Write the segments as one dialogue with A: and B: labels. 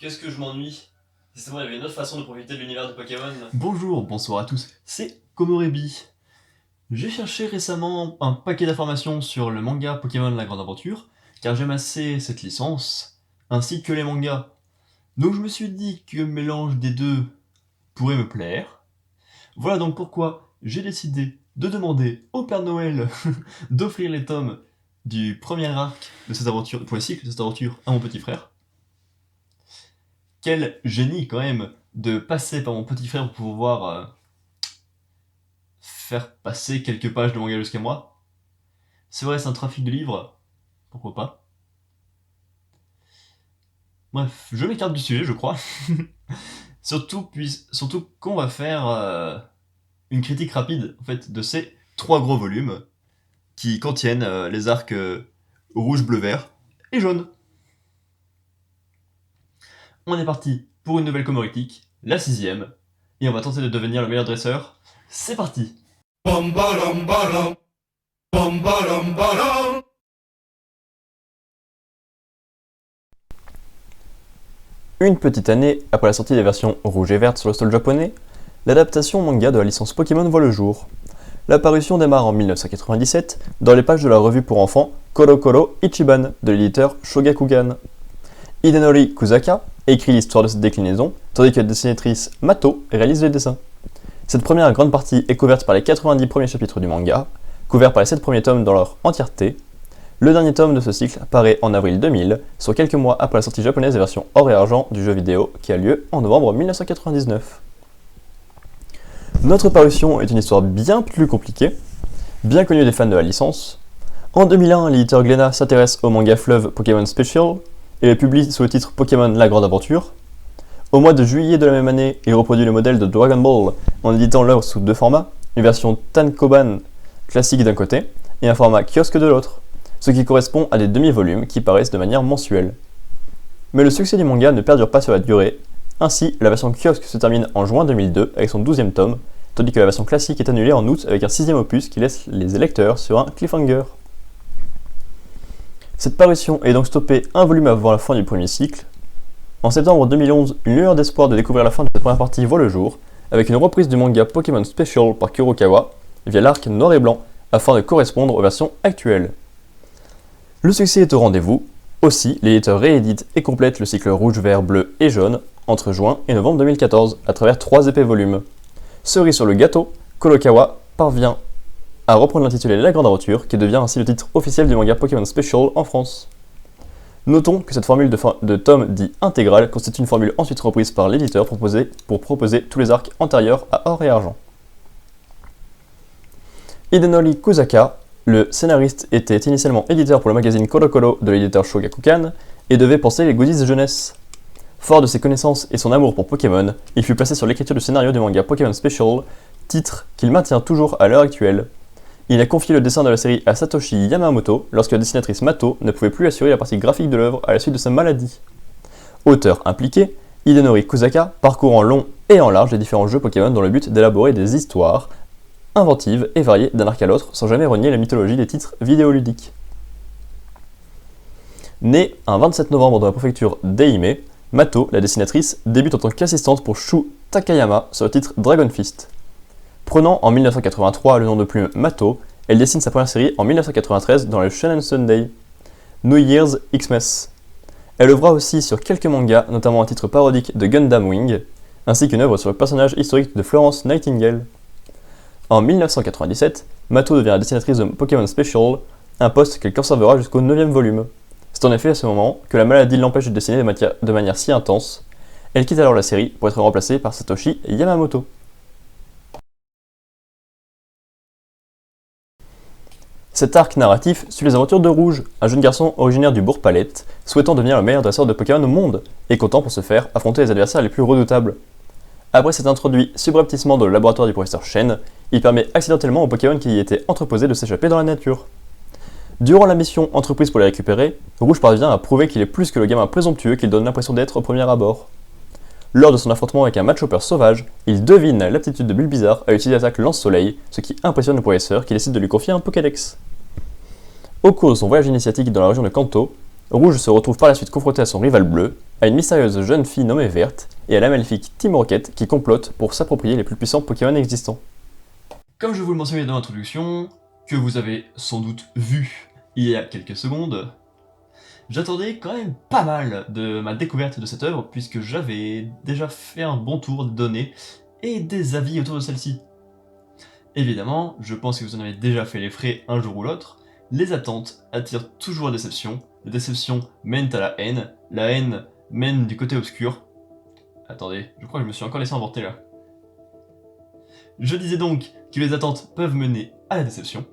A: Qu'est-ce que je m'ennuie? C'est vrai, il y avait une autre façon de profiter de l'univers de Pokémon.
B: Bonjour, bonsoir à tous, c'est Komorebi. J'ai cherché récemment un paquet d'informations sur le manga Pokémon La Grande Aventure, car j'aime assez cette licence, ainsi que les mangas. Donc je me suis dit que le mélange des deux pourrait me plaire. Voilà donc pourquoi j'ai décidé de demander au Père Noël d'offrir les tomes du premier arc de cette aventure, du premier cycle de cette aventure à mon petit frère. Quel génie quand même de passer par mon petit frère pour pouvoir faire passer quelques pages de manga jusqu'à moi. C'est vrai, c'est un trafic de livres, pourquoi pas. Bref, je m'écarte du sujet, je crois. surtout qu'on va faire une critique rapide en fait de ces 3 gros volumes qui contiennent les arcs rouge, bleu, vert et jaune. On est parti pour une nouvelle comoritique, la 6ème, et on va tenter de devenir le meilleur dresseur. C'est parti. Une petite année après la sortie des versions rouge et verte sur le sol japonais, l'adaptation manga de la licence Pokémon voit le jour. La parution démarre en 1997 dans les pages de la revue pour enfants Koro Koro Ichiban de l'éditeur Shogakukan. Hidenori Kusaka écrit l'histoire de cette déclinaison, tandis que la dessinatrice Mato réalise les dessins. Cette première grande partie est couverte par les 90 premiers chapitres du manga, couverts par les 7 premiers tomes dans leur entièreté. Le dernier tome de ce cycle paraît en avril 2000, soit quelques mois après la sortie japonaise des versions or et argent du jeu vidéo qui a lieu en novembre 1999. Notre parution est une histoire bien plus compliquée, bien connue des fans de la licence. En 2001, l'éditeur Glénat s'intéresse au manga fleuve Pokémon Special et le publie sous le titre Pokémon La Grande Aventure. Au mois de juillet de la même année, il reproduit le modèle de Dragon Ball en éditant l'œuvre sous 2 formats, une version Tankoban classique d'un côté et un format kiosque de l'autre, ce qui correspond à des demi-volumes qui paraissent de manière mensuelle. Mais le succès du manga ne perdure pas sur la durée, ainsi la version kiosque se termine en juin 2002 avec son 12e tome, tandis que la version classique est annulée en août avec un 6e opus qui laisse les lecteurs sur un cliffhanger. Cette parution est donc stoppée un volume avant la fin du premier cycle. En septembre 2011, une lueur d'espoir de découvrir la fin de cette première partie voit le jour, avec une reprise du manga Pokémon Special par Kurokawa, via l'arc noir et blanc, afin de correspondre aux versions actuelles. Le succès est au rendez-vous, aussi l'éditeur réédite et complète le cycle rouge, vert, bleu et jaune entre juin et novembre 2014 à travers 3 épais volumes. Cerise sur le gâteau, Kurokawa parvient à reprendre l'intitulé La Grande Aventure, qui devient ainsi le titre officiel du manga Pokémon Special en France. Notons que cette formule de tome dit intégral constitue une formule ensuite reprise par l'éditeur pour proposer tous les arcs antérieurs à or et argent. Hidenori Kusaka, le scénariste, était initialement éditeur pour le magazine Koro Koro de l'éditeur Shogakukan et devait penser les goodies de jeunesse. Fort de ses connaissances et son amour pour Pokémon, il fut placé sur l'écriture du scénario du manga Pokémon Special, titre qu'il maintient toujours à l'heure actuelle. Il a confié le dessin de la série à Satoshi Yamamoto lorsque la dessinatrice Mato ne pouvait plus assurer la partie graphique de l'œuvre à la suite de sa maladie. Auteur impliqué, Hidenori Kusaka parcourt en long et en large les différents jeux Pokémon dans le but d'élaborer des histoires inventives et variées d'un arc à l'autre sans jamais renier la mythologie des titres vidéoludiques. Née un 27 novembre dans la préfecture d'Eime, Mato, la dessinatrice, débute en tant qu'assistante pour Shu Takayama sur le titre Dragon Fist. Prenant en 1983 le nom de plume Mato, elle dessine sa première série en 1993 dans le Shonen Sunday, New Year's Xmas. Elle œuvra aussi sur quelques mangas, notamment un titre parodique de Gundam Wing, ainsi qu'une œuvre sur le personnage historique de Florence Nightingale. En 1997, Mato devient la dessinatrice de Pokémon Special, un poste qu'elle conservera jusqu'au 9e volume. C'est en effet à ce moment que la maladie l'empêche de dessiner de manière si intense. Elle quitte alors la série pour être remplacée par Satoshi Yamamoto. Cet arc narratif suit les aventures de Rouge, un jeune garçon originaire du Bourg-Palette, souhaitant devenir le meilleur dresseur de Pokémon au monde, et comptant pour ce faire affronter les adversaires les plus redoutables. Après s'être introduit subrepticement dans le laboratoire du professeur Shen, il permet accidentellement aux Pokémon qui y étaient entreposés de s'échapper dans la nature. Durant la mission entreprise pour les récupérer, Rouge parvient à prouver qu'il est plus que le gamin présomptueux qu'il donne l'impression d'être au premier abord. Lors de son affrontement avec un Machopper sauvage, il devine l'aptitude de Bulbizarre à utiliser l'attaque Lance-Soleil, ce qui impressionne le professeur qui décide de lui confier un Pokédex. Au cours de son voyage initiatique dans la région de Kanto, Rouge se retrouve par la suite confronté à son rival bleu, à une mystérieuse jeune fille nommée Verte, et à la maléfique Team Rocket qui complote pour s'approprier les plus puissants Pokémon existants.
A: Comme je vous le mentionnais dans l'introduction, que vous avez sans doute vu il y a quelques secondes, j'attendais quand même pas mal de ma découverte de cette œuvre puisque j'avais déjà fait un bon tour des données et des avis autour de celle-ci. Évidemment, je pense que vous en avez déjà fait les frais un jour ou l'autre, les attentes attirent toujours la déception, les déceptions mènent à la haine mène du côté obscur. Attendez, je crois que je me suis encore laissé emporter là. Je disais donc que les attentes peuvent mener à la déception.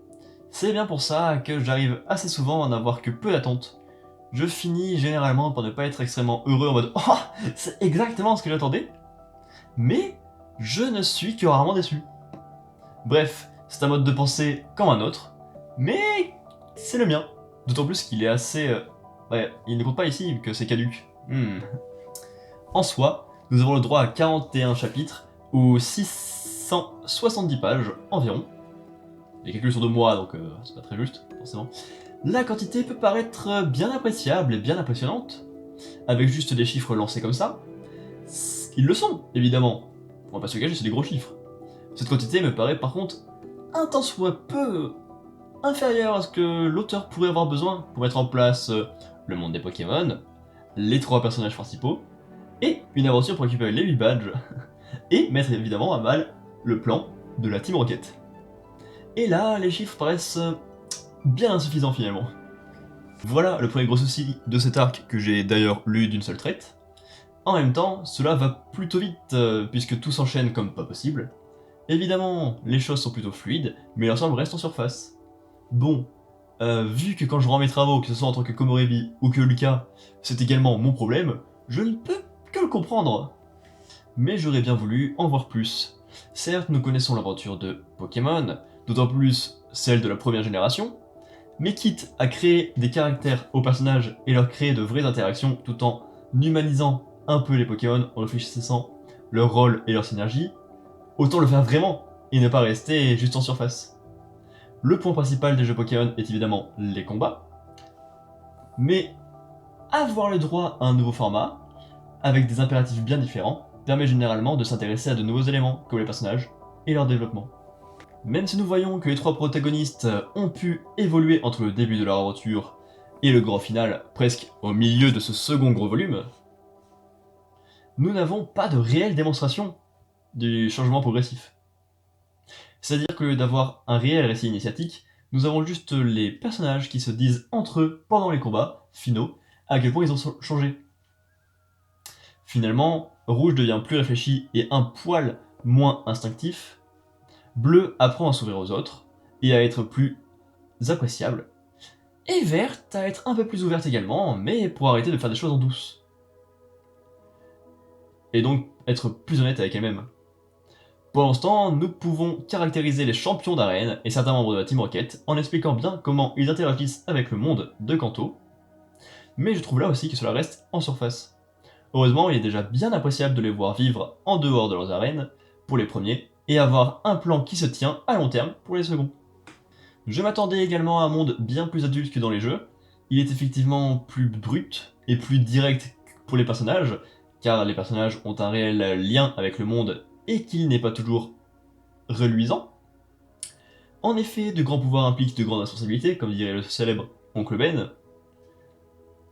A: C'est bien pour ça que j'arrive assez souvent à n'avoir que peu d'attentes. Je finis généralement par ne pas être extrêmement heureux en mode « Oh, c'est exactement ce que j'attendais !» Mais je ne suis que rarement déçu. Bref, c'est un mode de pensée comme un autre, mais c'est le mien. D'autant plus qu'il est assez... Ouais, il ne compte pas ici vu que c'est caduc. En soi, nous avons le droit à 41 chapitres, ou 670 pages environ. Les calculs sont de mois, donc c'est pas très juste, forcément. La quantité peut paraître bien appréciable et bien impressionnante, avec juste des chiffres lancés comme ça. Ils le sont, évidemment. On va pas se cacher, c'est des gros chiffres. Cette quantité me paraît par contre un tant soit peu inférieure à ce que l'auteur pourrait avoir besoin pour mettre en place le monde des Pokémon, les 3 personnages principaux, et une aventure pour récupérer les 8 badges, et mettre évidemment à mal le plan de la Team Rocket. Et là, les chiffres paraissent bien insuffisants finalement. Voilà le premier gros souci de cet arc que j'ai d'ailleurs lu d'une seule traite. En même temps, cela va plutôt vite puisque tout s'enchaîne comme pas possible. Évidemment, les choses sont plutôt fluides, mais l'ensemble reste en surface. Bon, vu que quand je rends mes travaux, que ce soit en tant que Komorebi ou que Lucas, c'est également mon problème, je ne peux que le comprendre. Mais j'aurais bien voulu en voir plus. Certes, nous connaissons l'aventure de Pokémon, d'autant plus celle de la première génération, mais quitte à créer des caractères aux personnages et leur créer de vraies interactions tout en humanisant un peu les Pokémon en réfléchissant leur rôle et leur synergie, autant le faire vraiment et ne pas rester juste en surface. Le point principal des jeux Pokémon est évidemment les combats, mais avoir le droit à un nouveau format, avec des impératifs bien différents, permet généralement de s'intéresser à de nouveaux éléments, comme les personnages et leur développement. Même si nous voyons que les 3 protagonistes ont pu évoluer entre le début de leur aventure et le grand final, presque au milieu de ce second gros volume, nous n'avons pas de réelle démonstration du changement progressif. C'est-à-dire qu'au lieu d'avoir un réel récit initiatique, nous avons juste les personnages qui se disent entre eux pendant les combats finaux à quel point ils ont changé. Finalement, Rouge devient plus réfléchi et un poil moins instinctif, Bleu apprend à s'ouvrir aux autres et à être plus appréciable, et Verte à être un peu plus ouverte également, mais pour arrêter de faire des choses en douce. Et donc être plus honnête avec elle-même. Pour l'instant, nous pouvons caractériser les champions d'arène et certains membres de la Team Rocket en expliquant bien comment ils interagissent avec le monde de Kanto, mais je trouve là aussi que cela reste en surface. Heureusement, il est déjà bien appréciable de les voir vivre en dehors de leurs arènes, pour les premiers, et avoir un plan qui se tient à long terme pour les seconds. Je m'attendais également à un monde bien plus adulte que dans les jeux. Il est effectivement plus brut et plus direct pour les personnages, car les personnages ont un réel lien avec le monde et qu'il n'est pas toujours reluisant. En effet, de grands pouvoirs impliquent de grandes responsabilités, comme dirait le célèbre Oncle Ben,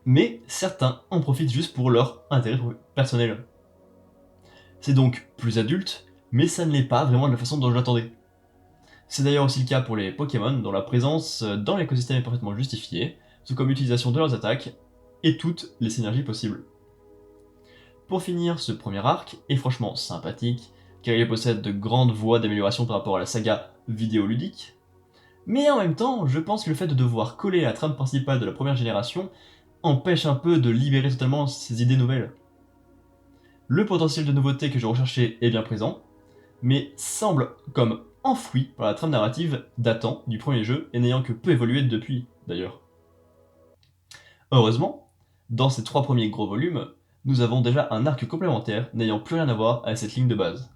A: mais certains en profitent juste pour leur intérêt personnel. C'est donc plus adulte, mais ça ne l'est pas vraiment de la façon dont je l'attendais. C'est d'ailleurs aussi le cas pour les Pokémon, dont la présence dans l'écosystème est parfaitement justifiée, tout comme l'utilisation de leurs attaques, et toutes les synergies possibles. Pour finir, ce premier arc est franchement sympathique, car il possède de grandes voies d'amélioration par rapport à la saga vidéoludique, mais en même temps, je pense que le fait de devoir coller à la trame principale de la première génération empêche un peu de libérer totalement ces idées nouvelles. Le potentiel de nouveauté que je recherchais est bien présent, mais semble comme enfoui par la trame narrative datant du premier jeu et n'ayant que peu évolué depuis, d'ailleurs. Heureusement, dans ces 3 premiers gros volumes, nous avons déjà un arc complémentaire n'ayant plus rien à voir avec cette ligne de base.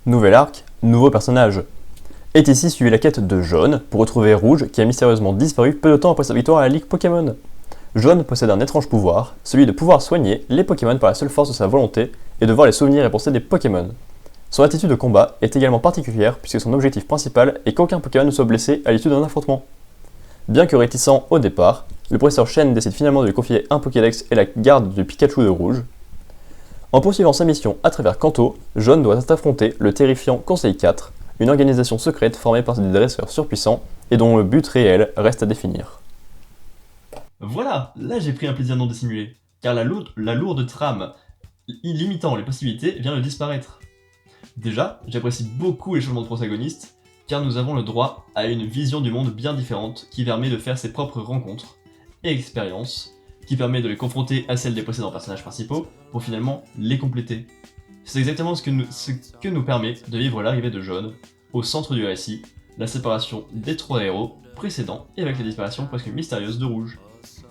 B: Nouvel arc, nouveau personnage. Est ici suivie la quête de Jaune pour retrouver Rouge qui a mystérieusement disparu peu de temps après sa victoire à la Ligue Pokémon. Jaune possède un étrange pouvoir, celui de pouvoir soigner les Pokémon par la seule force de sa volonté et de voir les souvenirs et pensées des Pokémon. Son attitude de combat est également particulière puisque son objectif principal est qu'aucun Pokémon ne soit blessé à l'issue d'un affrontement. Bien que réticent au départ, le professeur Chen décide finalement de lui confier un Pokédex et la garde du Pikachu de Rouge. En poursuivant sa mission à travers Kanto, Jaune doit affronter le terrifiant Conseil 4, une organisation secrète formée par des dresseurs surpuissants et dont le but réel reste à définir.
A: Voilà, là j'ai pris un plaisir non dissimulé, car la lourde trame limitant les possibilités vient de disparaître. Déjà, j'apprécie beaucoup les changements de protagonistes, car nous avons le droit à une vision du monde bien différente qui permet de faire ses propres rencontres et expériences, qui permet de les confronter à celles des précédents personnages principaux pour finalement les compléter. C'est exactement ce que nous permet de vivre l'arrivée de Jaune au centre du récit, la séparation des trois héros précédents et avec la disparition presque mystérieuse de Rouge.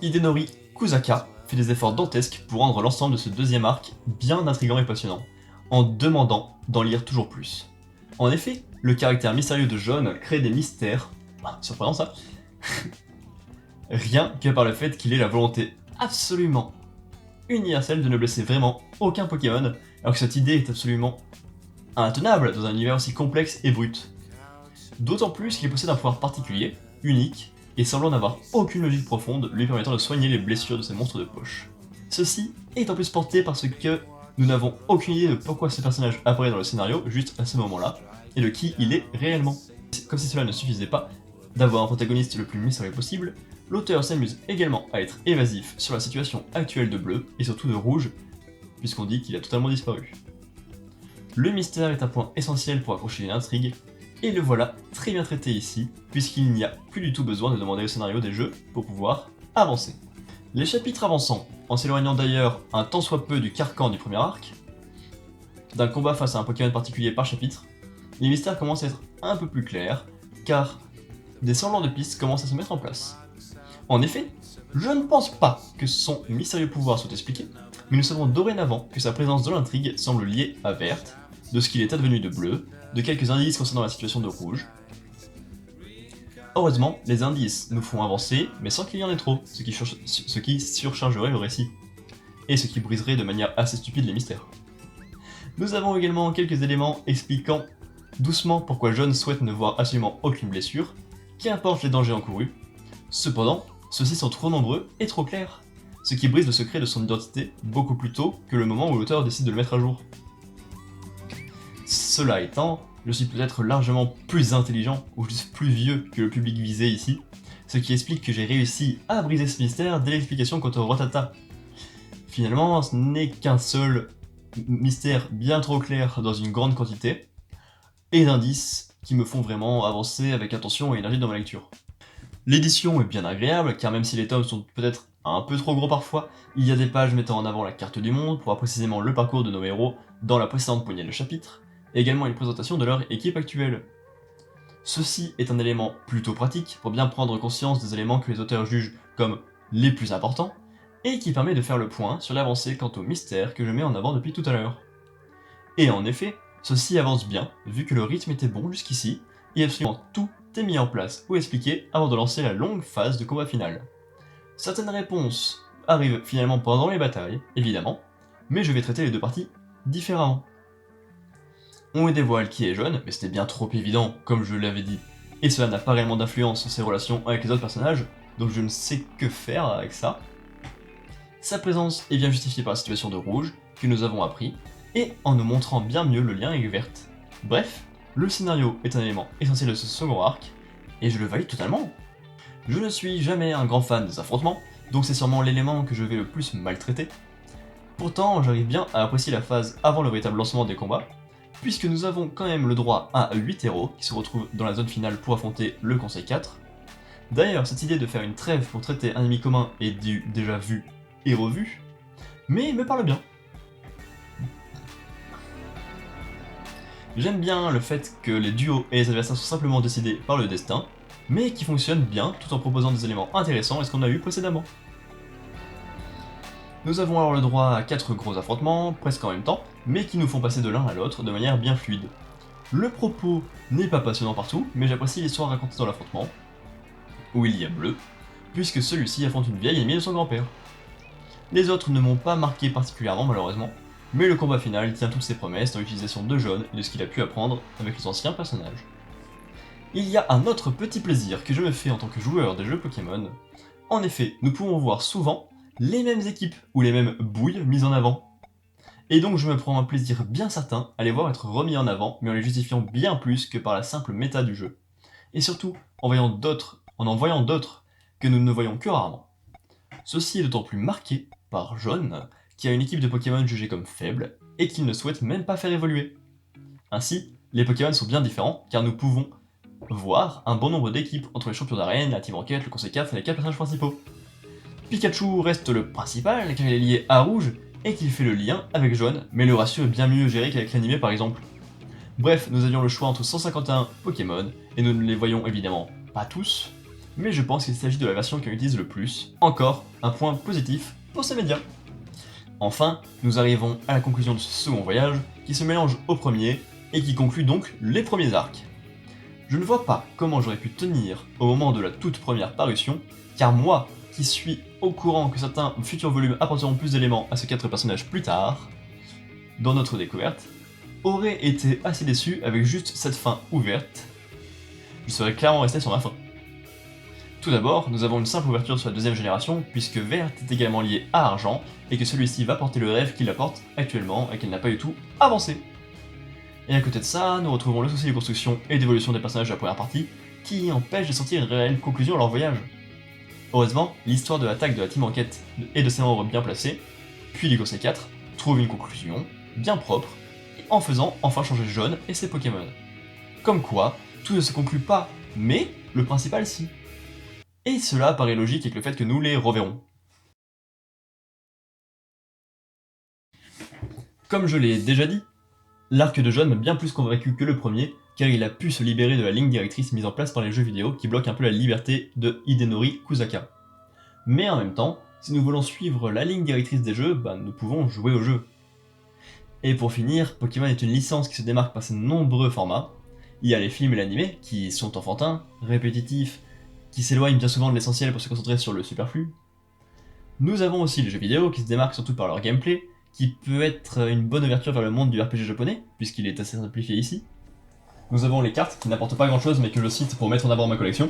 A: Hidenori Kusaka fait des efforts dantesques pour rendre l'ensemble de ce deuxième arc bien intriguant et passionnant, en demandant d'en lire toujours plus. En effet, le caractère mystérieux de Jaune crée des mystères, surprenant ça, rien que par le fait qu'il ait la volonté absolument universelle de ne blesser vraiment aucun Pokémon, alors que cette idée est absolument intenable dans un univers aussi complexe et brut. D'autant plus qu'il possède un pouvoir particulier, unique, et semblant n'avoir aucune logique profonde lui permettant de soigner les blessures de ces monstres de poche. Ceci est en plus porté parce que nous n'avons aucune idée de pourquoi ce personnage apparaît dans le scénario juste à ce moment-là, et de qui il est réellement. Comme si cela ne suffisait pas d'avoir un protagoniste le plus mystérieux possible, l'auteur s'amuse également à être évasif sur la situation actuelle de Bleu, et surtout de Rouge, puisqu'on dit qu'il a totalement disparu. Le mystère est un point essentiel pour accrocher l'intrigue, et le voilà très bien traité ici, puisqu'il n'y a plus du tout besoin de demander le scénario des jeux pour pouvoir avancer. Les chapitres avançant, en s'éloignant d'ailleurs un tant soit peu du carcan du premier arc, d'un combat face à un Pokémon particulier par chapitre, les mystères commencent à être un peu plus clairs, car des semblants de pistes commencent à se mettre en place. En effet, je ne pense pas que son mystérieux pouvoir soit expliqué, mais nous savons dorénavant que sa présence dans l'intrigue semble liée à Verte, de ce qu'il est advenu de Bleu, de quelques indices concernant la situation de Rouge. Heureusement, les indices nous font avancer, mais sans qu'il y en ait trop, ce qui surchargerait le récit, et ce qui briserait de manière assez stupide les mystères. Nous avons également quelques éléments expliquant doucement pourquoi Jaune souhaite ne voir absolument aucune blessure, qu'importe les dangers encourus. Cependant, ceux-ci sont trop nombreux et trop clairs, ce qui brise le secret de son identité beaucoup plus tôt que le moment où l'auteur décide de le mettre à jour. Cela étant, je suis peut-être largement plus intelligent ou juste plus vieux que le public visé ici, ce qui explique que j'ai réussi à briser ce mystère dès l'explication quant au Rattata. Finalement, ce n'est qu'un seul mystère bien trop clair dans une grande quantité, et d'indices qui me font vraiment avancer avec attention et énergie dans ma lecture. L'édition est bien agréable, car même si les tomes sont peut-être un peu trop gros parfois, il y a des pages mettant en avant la carte du monde pour voir précisément le parcours de nos héros dans la précédente poignée de chapitres, et également une présentation de leur équipe actuelle. Ceci est un élément plutôt pratique pour bien prendre conscience des éléments que les auteurs jugent comme les plus importants, et qui permet de faire le point sur l'avancée quant au mystère que je mets en avant depuis tout à l'heure. Et en effet, ceci avance bien, vu que le rythme était bon jusqu'ici, et absolument tout est mis en place ou expliqué avant de lancer la longue phase de combat final. Certaines réponses arrivent finalement pendant les batailles, évidemment, mais je vais traiter les deux parties différemment. On me dévoile qui est Jaune, mais c'était bien trop évident, comme je l'avais dit, et cela n'a pas réellement d'influence sur ses relations avec les autres personnages, donc je ne sais que faire avec ça. Sa présence est bien justifiée par la situation de Rouge, que nous avons appris, et en nous montrant bien mieux le lien avec Verte. Bref, le scénario est un élément essentiel de ce second arc, et je le valide totalement. Je ne suis jamais un grand fan des affrontements, donc c'est sûrement l'élément que je vais le plus maltraiter. Pourtant, j'arrive bien à apprécier la phase avant le véritable lancement des combats, puisque nous avons quand même le droit à 8 héros qui se retrouvent dans la zone finale pour affronter le Conseil 4. D'ailleurs, cette idée de faire une trêve pour traiter un ennemi commun est du déjà vu et revu, mais il me parle bien. J'aime bien le fait que les duos et les adversaires sont simplement décidés par le destin, mais qui fonctionnent bien tout en proposant des éléments intéressants à ce qu'on a eu précédemment. Nous avons alors le droit à 4 gros affrontements, presque en même temps, mais qui nous font passer de l'un à l'autre de manière bien fluide. Le propos n'est pas passionnant partout, mais j'apprécie l'histoire racontée dans l'affrontement, où il y a bleu, puisque celui-ci affronte une vieille ennemie de son grand-père. Les autres ne m'ont pas marqué particulièrement malheureusement, mais le combat final tient toutes ses promesses dans l'utilisation de jaune et de ce qu'il a pu apprendre avec les anciens personnages. Il y a un autre petit plaisir que je me fais en tant que joueur des jeux Pokémon. En effet, nous pouvons voir souvent les mêmes équipes ou les mêmes bouilles mises en avant. Et donc je me prends un plaisir bien certain à les voir être remis en avant, mais en les justifiant bien plus que par la simple méta du jeu. Et surtout, en en voyant d'autres que nous ne voyons que rarement. Ceci est d'autant plus marqué par Jaune, qui a une équipe de Pokémon jugée comme faible, et qu'il ne souhaite même pas faire évoluer. Ainsi, les Pokémon sont bien différents, car nous pouvons voir un bon nombre d'équipes entre les champions d'arène, la Team Rocket, le Conseil 4 et les 4 personnages principaux. Pikachu reste le principal, car il est lié à Rouge, et qu'il fait le lien avec Jaune, mais le ratio est bien mieux géré qu'avec l'animé par exemple. Bref, nous avions le choix entre 151 Pokémon, et nous ne les voyons évidemment pas tous, mais je pense qu'il s'agit de la version qu'on utilise le plus. Encore un point positif pour ces médias. Enfin, nous arrivons à la conclusion de ce second voyage, qui se mélange au premier, et qui conclut donc les premiers arcs. Je ne vois pas comment j'aurais pu tenir au moment de la toute première parution, car moi, qui suis au courant que certains futurs volumes apporteront plus d'éléments à ces 4 personnages plus tard, dans notre découverte, aurait été assez déçu avec juste cette fin ouverte. Je serais clairement resté sur ma fin. Tout d'abord, nous avons une simple ouverture sur la deuxième génération, puisque Verte est également lié à Argent, et que celui-ci va porter le rêve qu'il apporte actuellement, et qu'il n'a pas du tout avancé. Et à côté de ça, nous retrouvons le souci de construction et d'évolution des personnages de la première partie, qui empêche de sortir une réelle conclusion à leur voyage. Heureusement, l'histoire de l'attaque de la Team Rocket et de ses membres bien placés, puis du Conseil 4, trouve une conclusion, bien propre, en faisant enfin changer Jaune et ses Pokémon. Comme quoi, tout ne se conclut pas, mais le principal si. Et cela paraît logique avec le fait que nous les reverrons. Comme je l'ai déjà dit, l'arc de Jaune m'a bien plus convaincu que le premier, car il a pu se libérer de la ligne directrice mise en place par les jeux vidéo qui bloque un peu la liberté de Hidenori Kusaka. Mais en même temps, si nous voulons suivre la ligne directrice des jeux, nous pouvons jouer au jeu. Et pour finir, Pokémon est une licence qui se démarque par ses nombreux formats. Il y a les films et l'animé, qui sont enfantins, répétitifs, qui s'éloignent bien souvent de l'essentiel pour se concentrer sur le superflu. Nous avons aussi les jeux vidéo, qui se démarquent surtout par leur gameplay, qui peut être une bonne ouverture vers le monde du RPG japonais, puisqu'il est assez simplifié ici. Nous avons les cartes, qui n'apportent pas grand chose, mais que je cite pour mettre en avant ma collection.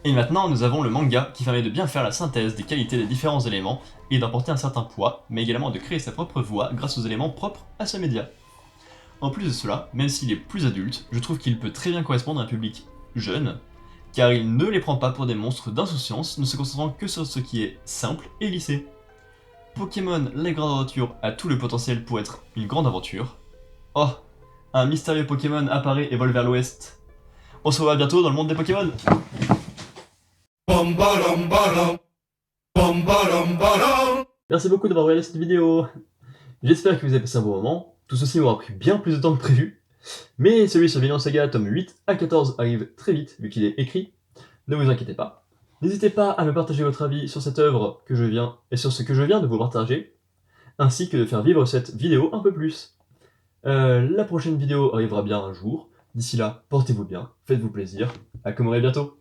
A: Et maintenant, nous avons le manga, qui permet de bien faire la synthèse des qualités des différents éléments, et d'apporter un certain poids, mais également de créer sa propre voix grâce aux éléments propres à ce média. En plus de cela, même s'il est plus adulte, je trouve qu'il peut très bien correspondre à un public jeune, car il ne les prend pas pour des monstres d'insouciance, ne se concentrant que sur ce qui est simple et lissé. Pokémon La Grande Aventure a tout le potentiel pour être une grande aventure. Oh, un mystérieux Pokémon apparaît et vole vers l'ouest. On se revoit bientôt dans le monde des Pokémon. Merci beaucoup d'avoir regardé cette vidéo. J'espère que vous avez passé un bon moment. Tout ceci m'aura pris bien plus de temps que prévu. Mais celui sur Vinland Saga tome 8 à 14 arrive très vite, vu qu'il est écrit. Ne vous inquiétez pas. N'hésitez pas à me partager votre avis sur cette œuvre et sur ce que je viens de vous partager, ainsi que de faire vivre cette vidéo un peu plus. La prochaine vidéo arrivera bien un jour. D'ici là, portez-vous bien, faites-vous plaisir. À bientôt.